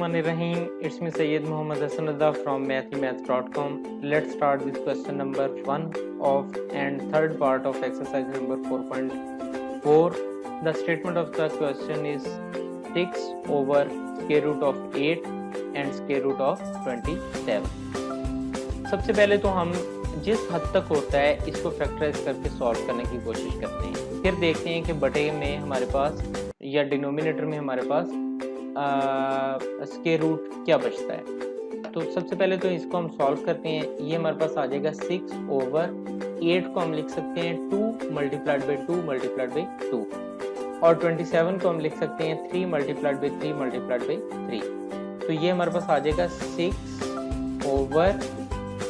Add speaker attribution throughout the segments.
Speaker 1: Bismillahirrahmanirrahim. It's me Sayyid Muhammad Hassan Rada from mathemath.com. Let's start with question number 1 of and third part of exercise number 4.4. The statement of the question is 6 over square root of 8 and square root of 27. सबसे पहले तो हम जिस हद तक होता है इसको फैक्टराइज करके सॉल्व करने की कोशिश करते हैं। फिर देखते हैं कि बटे में हमारे पास या डिनोमिनेटर में हमारे पास स्क्वायर रूट क्या बचता है। तो सबसे पहले तो इसको हम सॉल्व करते हैं। ये हमारे पास आ जाएगा 6 ओवर 8 को हम लिख सकते हैं 2 मल्टीप्लाइड बाई 2 मल्टीप्लाइड बाई 2 और 27 को हम लिख सकते हैं 3 मल्टीप्लाइड बाई 3 मल्टीप्लाइड बाई 3। तो ये हमारे पास आ जाएगा 6 ओवर,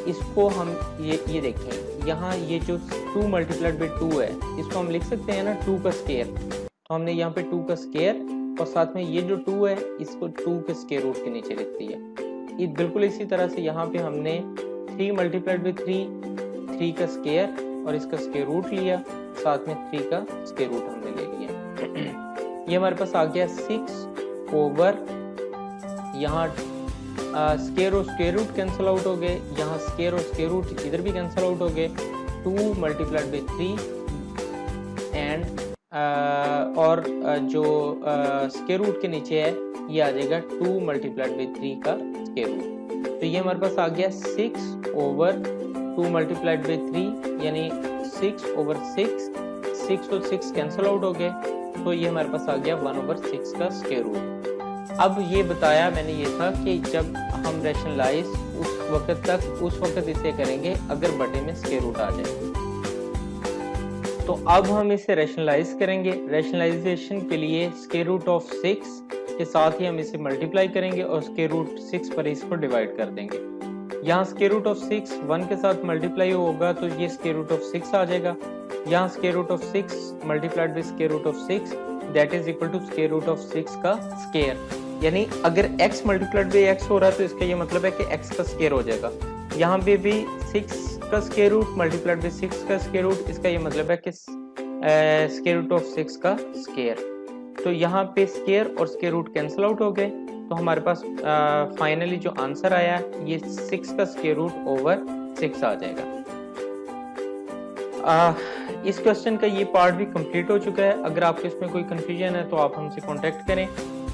Speaker 1: इसको हम ये देखें यहाँ ये जो 2 मल्टीप्लाइड बाई 2 है इसको हम लिख सकते हैं ना 2 का स्क्वायर। तो हमने यहाँ पे 2 का स्क्वायर और साथ में ये जो 2 है इसको 2 के स्क्वायर रूट के नीचे लिख दिया। ये बिल्कुल इसी तरह से यहाँ पे हमने 3 मल्टीप्लाइड बाई 3 का स्क्वायर और इसका स्क्वायर रूट लिया, साथ में 3 का स्क्वायर रूट हमने ले लिया। ये हमारे पास आ गया 6 ओवर, यहाँ स्क्वायर और स्क्वायर रूट कैंसिल आउट हो गए, यहाँ स्क्वायर और स्क्वायर रूट इधर भी कैंसिल आउट हो गए। 2 मल्टीप्लाइड बाई 3 एंड और जो स्क्वायर रूट के नीचे है ये आ जाएगा 2 मल्टीप्लाइड बाई 3 का स्क्वायर रूट। तो ये हमारे पास आ गया 6 ओवर 2 मल्टीप्लाइड बाई 3 यानी 6 ओवर 6 और 6 कैंसिल आउट हो गए। तो ये हमारे पास आ गया 1 ओवर 6 का स्क्वायर रूट। अब ये बताया मैंने ये था कि जब हम रैशनलाइज उस वक्त इसे करेंगे अगर बटे में स्क्वायर रूट आ जाए। तो अब हम इसे रैशनलाइज करेंगे। रैशनलाइजेशन के लिए स्क्वायर रूट ऑफ 6 के साथ ही हम इसे मल्टीप्लाई करेंगे और स्क्वायर रूट 6 पर इसको डिवाइड कर देंगे। यहाँ स्क्वायर रूट ऑफ 6 1 के साथ मल्टीप्लाई होगा तो ये स्क्वायर रूट ऑफ 6 आ जाएगा। यहाँ square root of 6 multiplied by square root of 6 that is equal to square root of 6 का स्क्वायर। यानी अगर x मल्टीप्लाइड बाई x हो रहा है तो इसका ये मतलब है कि x का स्क्वायर हो जाएगा। यहाँ पे भी 6 का स्क्वायर रूट मल्टीप्लाइड बाई 6 का स्क्वायर रूट, इसका ये मतलब है कि स्क्वायर रूट ऑफ 6 का स्क्वायर। तो यहाँ पे स्क्वायर और स्क्वायर रूट कैंसिल आउट हो गए। तो हमारे पास फाइनली जो आंसर आया ये 6 का स्क्वायर रूट ओवर 6 आ जाएगा। इस क्वेश्चन का ये पार्ट भी कंप्लीट हो चुका है। अगर आपको इसमें कोई कंफ्यूजन है तो आप हमसे कांटेक्ट करें।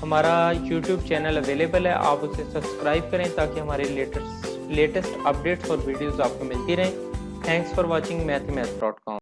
Speaker 1: हमारा YouTube चैनल अवेलेबल है, आप उसे सब्सक्राइब करें ताकि हमारे लेटेस्ट अपडेट्स और वीडियोस आपको मिलती रहें। Thanks for watching mathemath.com।